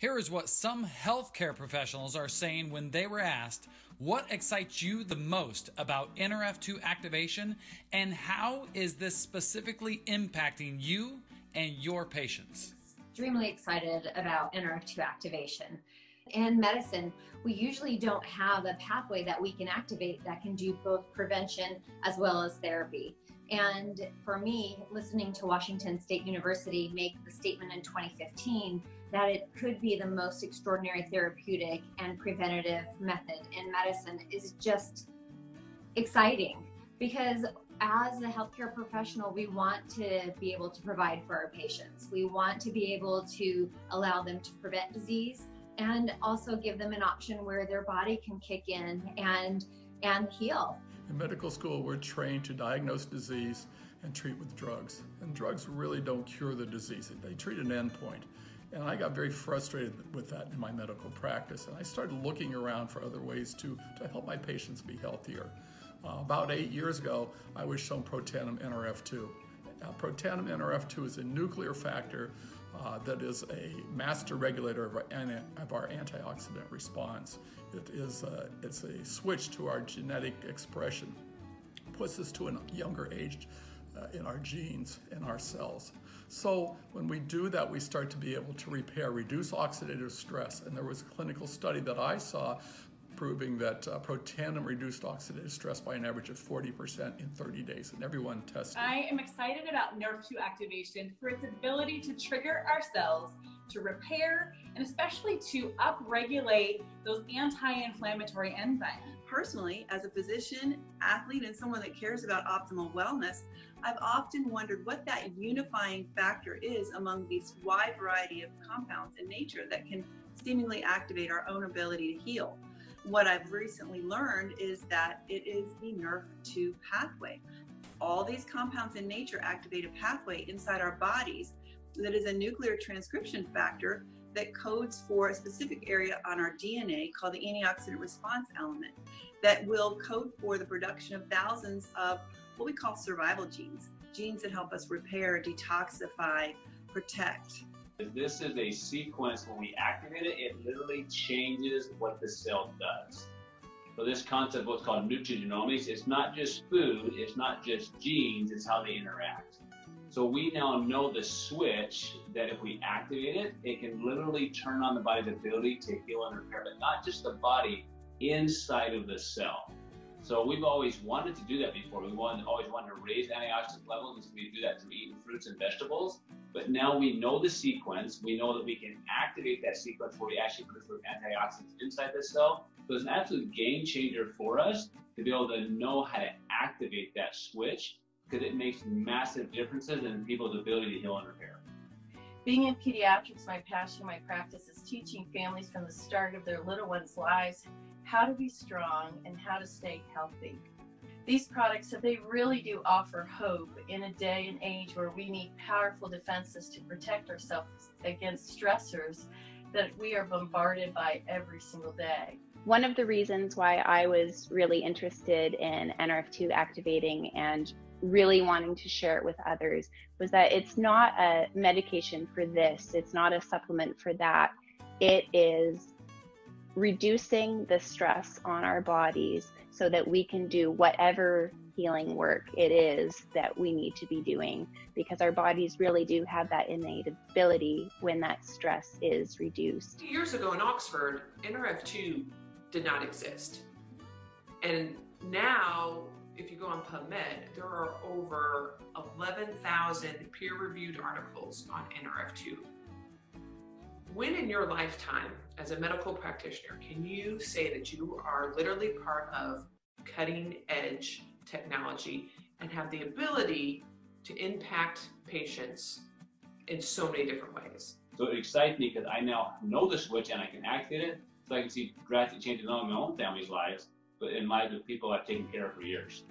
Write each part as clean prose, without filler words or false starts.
Here is what some healthcare professionals are saying when they were asked, what excites you the most about Nrf2 activation and how is this specifically impacting you and your patients? Extremely excited about Nrf2 activation. In medicine, we usually don't have a pathway that we can activate that can do both prevention as well as therapy. And for me, listening to Washington State University make the statement in 2015 that it could be the most extraordinary therapeutic and preventative method in medicine is just exciting, because as a healthcare professional, we want to be able to provide for our patients. We want to be able to allow them to prevent disease and also give them an option where their body can kick in and heal. In medical school, we're trained to diagnose disease and treat with drugs. And drugs really don't cure the disease. They treat an endpoint. And I got very frustrated with that in my medical practice. And I started looking around for other ways to help my patients be healthier. About 8 years ago, I was shown Protandim Nrf2. Protandim Nrf2 is a nuclear factor that is a master regulator of our antioxidant response. It's a switch to our genetic expression, puts us to a younger age in our genes, in our cells. So when we do that, we start to be able to reduce oxidative stress. And there was a clinical study that I saw proving that Protandim reduced oxidative stress by an average of 40% in 30 days, and everyone tested. I am excited about Nrf2 activation for its ability to trigger our cells to repair and especially to upregulate those anti-inflammatory enzymes. Personally, as a physician, athlete, and someone that cares about optimal wellness, I've often wondered what that unifying factor is among these wide variety of compounds in nature that can seemingly activate our own ability to heal. What I've recently learned is that it is the Nrf2 pathway. All these compounds in nature activate a pathway inside our bodies that is a nuclear transcription factor that codes for a specific area on our DNA called the antioxidant response element that will code for the production of thousands of what we call survival genes, genes that help us repair, detoxify, protect. This is a sequence. When we activate it, it literally changes what the cell does. So this concept, what's called nutrigenomics, it's not just food, it's not just genes, it's how they interact. So we now know the switch that if we activate it, it can literally turn on the body's ability to heal and repair, but not just the body, inside of the cell. So we've always wanted to do that before. We always wanted to raise antioxidant levels, and so we do that through eating fruits and vegetables. But now we know the sequence. We know that we can activate that sequence where we actually produce those antioxidants inside the cell. So it's an absolute game changer for us to be able to know how to activate that switch, because it makes massive differences in people's ability to heal and repair. Being in pediatrics, my passion, my practice is teaching families from the start of their little ones' lives how to be strong and how to stay healthy. These products, they really do offer hope in a day and age where we need powerful defenses to protect ourselves against stressors that we are bombarded by every single day. One of the reasons why I was really interested in Nrf2 activating and really wanting to share it with others was that it's not a medication for this, it's not a supplement for that. It is reducing the stress on our bodies so that we can do whatever healing work it is that we need to be doing, because our bodies really do have that innate ability when that stress is reduced. Years ago in Oxford, Nrf2 did not exist. And now, if you go on PubMed, there are over 11,000 peer-reviewed articles on Nrf2. When in your lifetime as a medical practitioner can you say that you are literally part of cutting-edge technology and have the ability to impact patients in so many different ways? So it excites me because I now know the switch and I can activate it, so I can see drastic changes not only in my own family's lives, but in lives of people I've taken care of for years.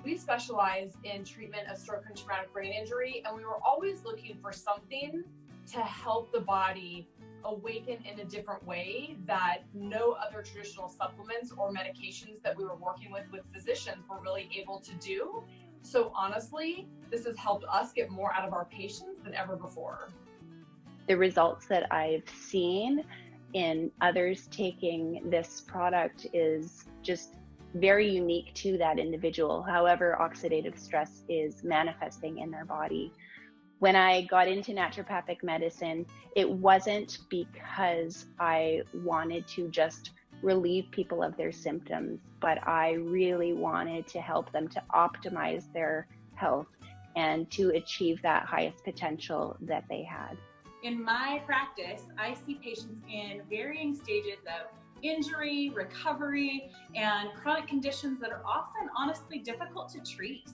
We specialize in treatment of stroke and traumatic brain injury, and we were always looking for something to help the body awaken in a different way that no other traditional supplements or medications that we were working with physicians were really able to do. So honestly, this has helped us get more out of our patients than ever before. the results that I've seen in others taking this product is just very unique to that individual, however oxidative stress is manifesting in their body. When I got into naturopathic medicine, it wasn't because I wanted to just relieve people of their symptoms, but I really wanted to help them to optimize their health and to achieve that highest potential that they had. In my practice, I see patients in varying stages of injury, recovery, and chronic conditions that are often honestly difficult to treat.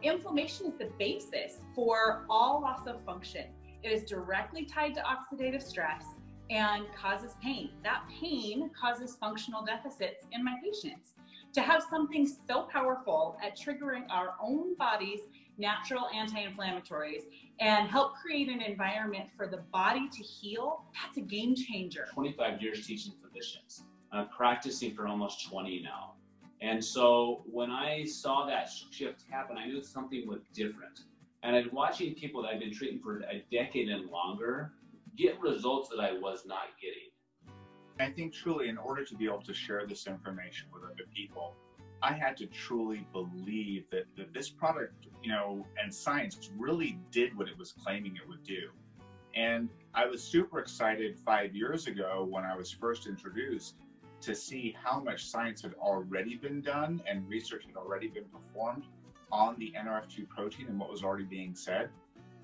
Inflammation is the basis for all loss of function. It is directly tied to oxidative stress and causes pain. That pain causes functional deficits in my patients. To have something so powerful at triggering our own body's natural anti-inflammatories and help create an environment for the body to heal, that's a game changer. 25 years teaching physicians. I'm practicing for almost 20 now. And so when I saw that shift happen, I knew something was different. And I'm watching people that I've been treating for a decade and longer get results that I was not getting. I think truly in order to be able to share this information with other people, I had to truly believe that this product, and science really did what it was claiming it would do. And I was super excited 5 years ago when I was first introduced to see how much science had already been done and research had already been performed on the Nrf2 protein and what was already being said.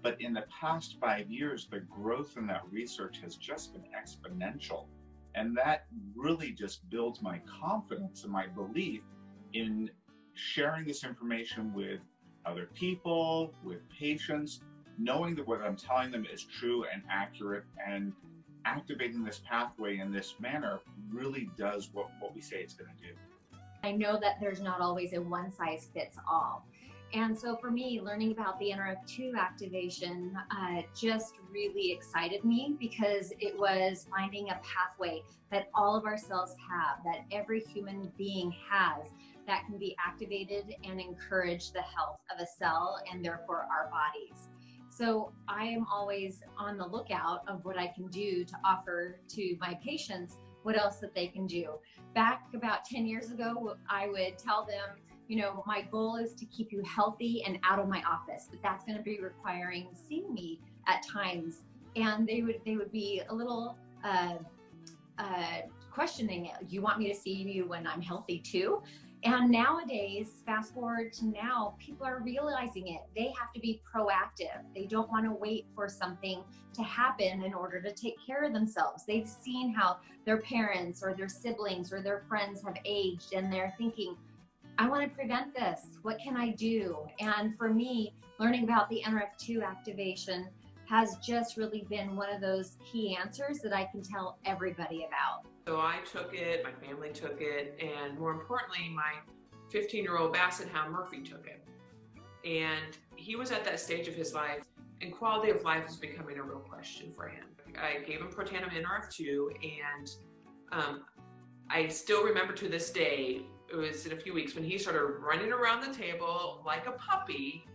But in the past 5 years, the growth in that research has just been exponential. And that really just builds my confidence and my belief in sharing this information with other people, with patients, knowing that what I'm telling them is true and accurate, and activating this pathway in this manner really does what we say it's going to do. I know that there's not always a one size fits all. And so for me, learning about the Nrf2 activation just really excited me, because it was finding a pathway that all of our cells have, that every human being has, that can be activated and encourage the health of a cell and therefore our bodies. So I am always on the lookout of what I can do to offer to my patients what else that they can do. Back about 10 years ago, I would tell them, my goal is to keep you healthy and out of my office, but that's going to be requiring seeing me at times. And they would be a little questioning, you want me to see you when I'm healthy too? And nowadays, fast forward to now, people are realizing it. They have to be proactive. They don't want to wait for something to happen in order to take care of themselves. They've seen how their parents or their siblings or their friends have aged, and they're thinking, I want to prevent this. What can I do? And for me, learning about the Nrf2 activation has just really been one of those key answers that I can tell everybody about. So I took it, my family took it, and more importantly, my 15-year-old Basset Hound Murphy took it. And he was at that stage of his life, and quality of life was becoming a real question for him. I gave him Protandim Nrf2, and I still remember to this day, it was in a few weeks, when he started running around the table like a puppy,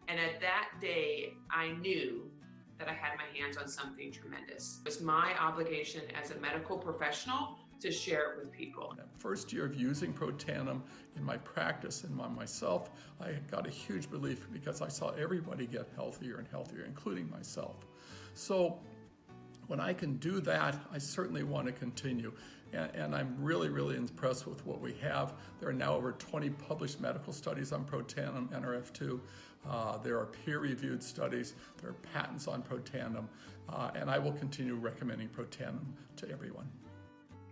and at that day, I knew that I had my hands on something tremendous. It was my obligation as a medical professional to share it with people. That first year of using Protandim in my practice and myself, I got a huge belief because I saw everybody get healthier and healthier, including myself. So when I can do that, I certainly want to continue. And I'm really, really impressed with what we have. There are now over 20 published medical studies on Protandim Nrf2. There are peer-reviewed studies. There are patents on Protandim. And I will continue recommending Protandim to everyone.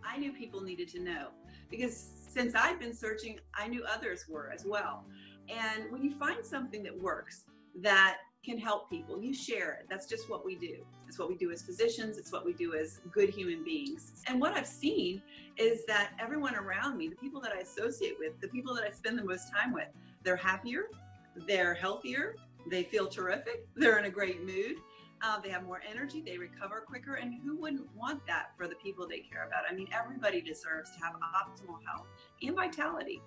I knew people needed to know, because since I've been searching, I knew others were as well. And when you find something that works, that can help people, you share it. That's just what we do. It's what we do as physicians. It's what we do as good human beings. And what I've seen is that everyone around me, the people that I associate with, the people that I spend the most time with, they're happier, they're healthier, they feel terrific, they're in a great mood, they have more energy, they recover quicker, and who wouldn't want that for the people they care about? I mean, everybody deserves to have optimal health and vitality.